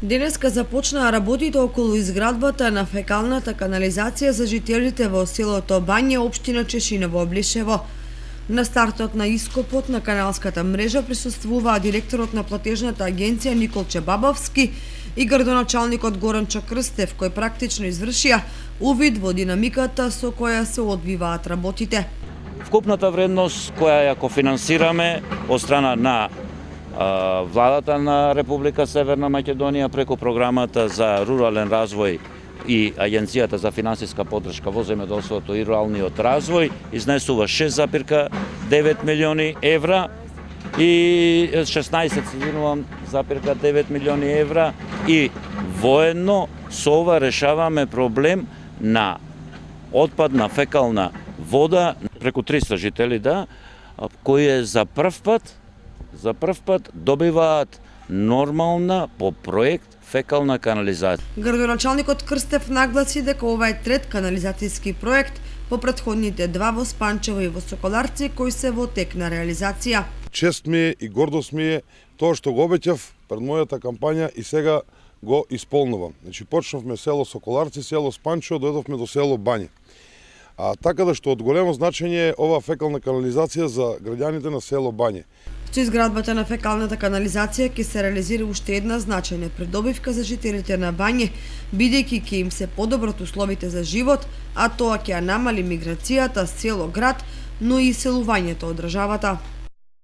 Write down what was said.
Денеска започнаа работите околу изградбата на фекалната канализација за жителите во селото Бање, општина Чешиново, Облишево. На стартот на ископот на каналската мрежа присуствуваа директорот на платежната агенција Никол Чебабовски и градоначалникот Горанчо Крстев, кој практично извршија увид во динамиката со која се одвиваат работите. Вкупната вредност која ја кофинансираме од страна на владата на Република Северна Македонија преку програмата за рурален развој и Агенцијата за финансиска поддршка во земјоделството и руралниот развој изнесува 6,9 милиони евра и 16,9 милиони евра и воедно со ова решаваме проблем на отпад на фекална вода преку 300 жители кои за прв пат добиваат нормална по проект фекална канализација. Градоначалникот Крстев нагласи дека ова е трет канализацијски проект по претходните два во Спанчево и во Соколарци кои се во тек на реализација. Чест ми е и гордост ми е тоа што го обеќав пред мојата кампања и сега го исполнувам. Значи почнавме село Соколарци, село Спанчево, дојдовме до село Бање. Така да што од големо значење е ова фекална канализација за граѓаните на село Бање. Со изградбата на фекалната канализација ќе се реализира уште една значајна придобивка за жителите на Бање, бидејќи ќе им се подобрат условите за живот, а тоа ќе ја намали миграцијата село-град, но и иселувањето од државата.